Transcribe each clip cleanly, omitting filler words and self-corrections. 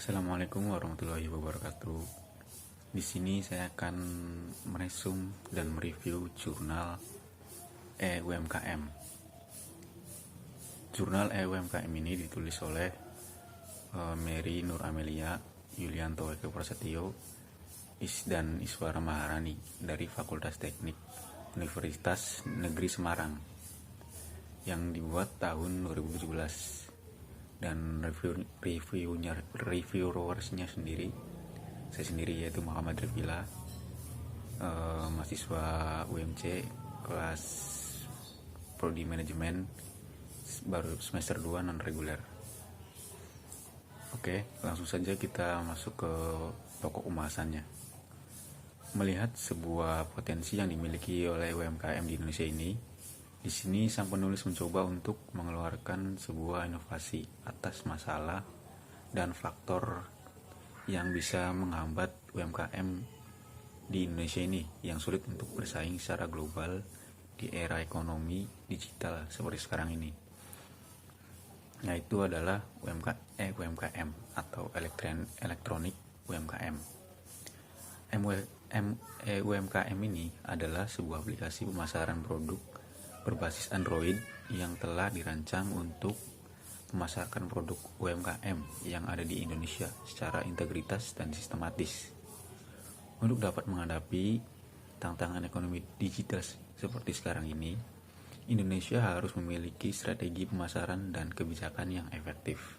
Assalamualaikum warahmatullahi wabarakatuh. Di sini saya akan meresum dan mereview jurnal EUMKM. Jurnal EUMKM ini ditulis oleh Mary Nur Amelia, Yulianto Eko Prasetyo, dan Iswara Maharani dari Fakultas Teknik Universitas Negeri Semarang yang dibuat tahun 2017. Dan reviewersnya sendiri, saya sendiri, yaitu Muhammad Rifila, mahasiswa UMC kelas Prodi Manajemen, baru semester 2 non reguler. Oke, langsung saja kita masuk ke pokok pembahasannya. Melihat sebuah potensi yang dimiliki oleh UMKM di Indonesia ini, di sini sang penulis mencoba untuk mengeluarkan sebuah inovasi atas masalah dan faktor yang bisa menghambat UMKM di Indonesia ini yang sulit untuk bersaing secara global di era ekonomi digital seperti sekarang ini. Yaitu adalah UMKM atau elektronik UMKM. UMKM ini adalah sebuah aplikasi pemasaran produk berbasis Android yang telah dirancang untuk memasarkan produk UMKM yang ada di Indonesia secara integritas dan sistematis. Untuk dapat menghadapi tantangan ekonomi digital seperti sekarang ini, Indonesia harus memiliki strategi pemasaran dan kebijakan yang efektif.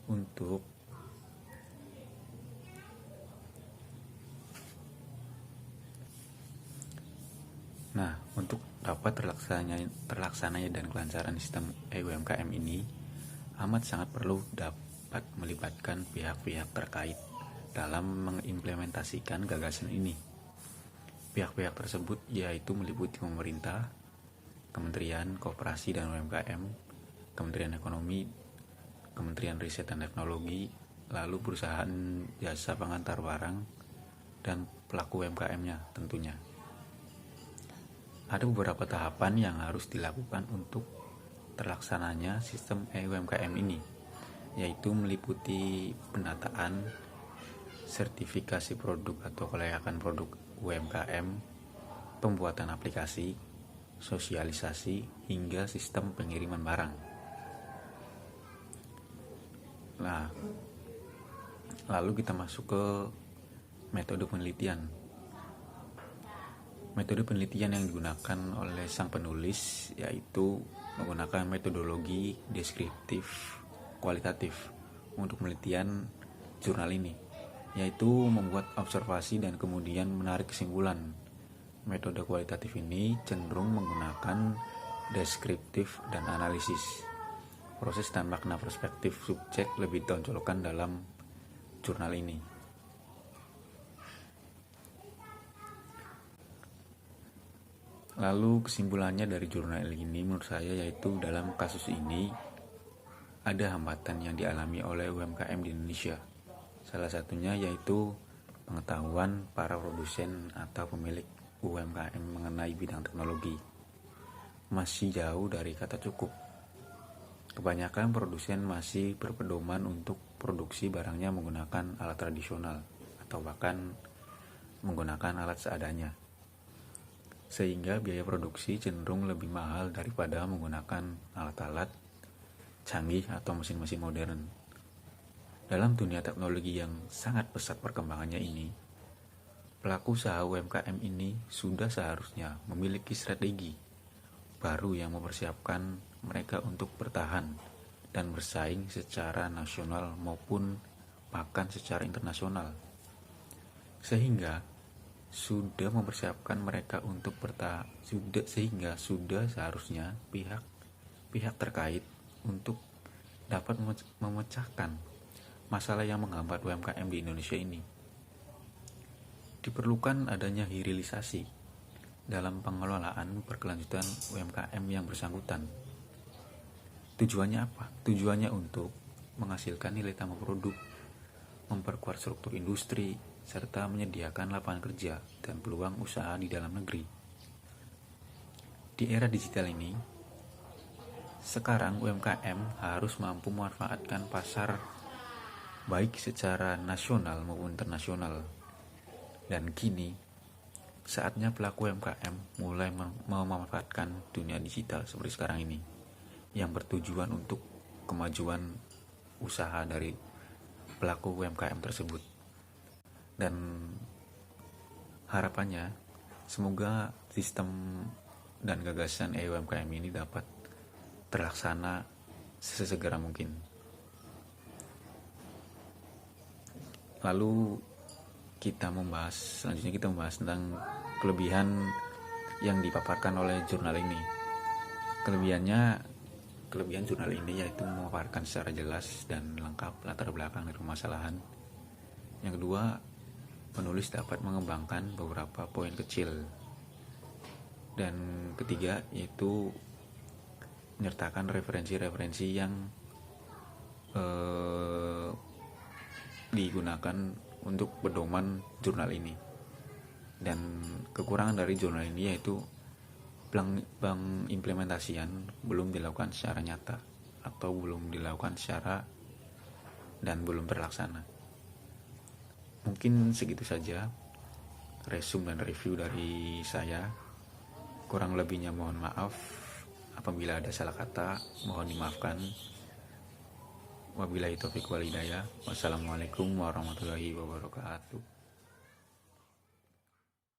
Untuk dapat terlaksananya dan kelancaran sistem EUMKM ini amat sangat perlu dapat melibatkan pihak-pihak terkait dalam mengimplementasikan gagasan ini. Pihak-pihak tersebut yaitu meliputi pemerintah, Kementerian Koperasi dan UMKM, Kementerian Ekonomi, Kementerian Riset dan Teknologi, lalu perusahaan jasa pengantar barang, dan pelaku UMKM-nya tentunya. Ada beberapa tahapan yang harus dilakukan untuk terlaksananya sistem EUMKM ini, yaitu meliputi penataan, sertifikasi produk atau kelayakan produk UMKM, pembuatan aplikasi, sosialisasi, hingga sistem pengiriman barang. Lalu kita masuk ke metode penelitian. Metode penelitian yang digunakan oleh sang penulis yaitu menggunakan metodologi deskriptif kualitatif untuk penelitian jurnal ini, yaitu membuat observasi dan kemudian menarik kesimpulan. Metode kualitatif ini cenderung menggunakan deskriptif dan analisis. Proses dan makna perspektif subjek lebih ditonjolkan dalam jurnal ini. Lalu kesimpulannya dari jurnal ini menurut saya yaitu dalam kasus ini ada hambatan yang dialami oleh UMKM di Indonesia. Salah satunya yaitu pengetahuan para produsen atau pemilik UMKM mengenai bidang teknologi masih jauh dari kata cukup. Kebanyakan produsen masih berpedoman untuk produksi barangnya menggunakan alat tradisional atau bahkan menggunakan alat seadanya, sehingga biaya produksi cenderung lebih mahal daripada menggunakan alat-alat canggih atau mesin-mesin modern. Dalam dunia teknologi yang sangat pesat perkembangannya ini, pelaku usaha UMKM ini sudah seharusnya memiliki strategi baru yang mempersiapkan mereka untuk bertahan dan bersaing secara nasional maupun bahkan secara internasional, sehingga sudah mempersiapkan mereka untuk sehingga sudah seharusnya pihak terkait untuk dapat memecahkan masalah yang menghambat UMKM di Indonesia ini. Diperlukan adanya hilirisasi dalam pengelolaan berkelanjutan UMKM yang bersangkutan. Tujuannya apa? Tujuannya untuk menghasilkan nilai tambah produk, memperkuat struktur industri, serta menyediakan lapangan kerja dan peluang usaha di dalam negeri. Di era digital ini, sekarang UMKM harus mampu memanfaatkan pasar baik secara nasional maupun internasional. Dan kini saatnya pelaku UMKM mulai memanfaatkan dunia digital seperti sekarang ini, yang bertujuan untuk kemajuan usaha dari pelaku UMKM tersebut. Dan harapannya semoga sistem dan gagasan UMKM ini dapat terlaksana sesegera mungkin. Lalu selanjutnya kita membahas tentang kelebihan yang dipaparkan oleh jurnal ini. Kelebihan jurnal ini yaitu memaparkan secara jelas dan lengkap latar belakang dari permasalahan. Yang kedua, penulis dapat mengembangkan beberapa poin kecil. Dan ketiga, yaitu menyertakan referensi-referensi yang digunakan untuk pedoman jurnal ini. Dan kekurangan dari jurnal ini yaitu pengimplementasian belum dilakukan secara nyata atau belum dilakukan secara dan belum terlaksana. Mungkin segitu saja resume dan review dari saya. Kurang lebihnya mohon maaf. Apabila ada salah kata, mohon dimaafkan. Wabillahi taufiq wal hidayah. Wassalamualaikum warahmatullahi wabarakatuh.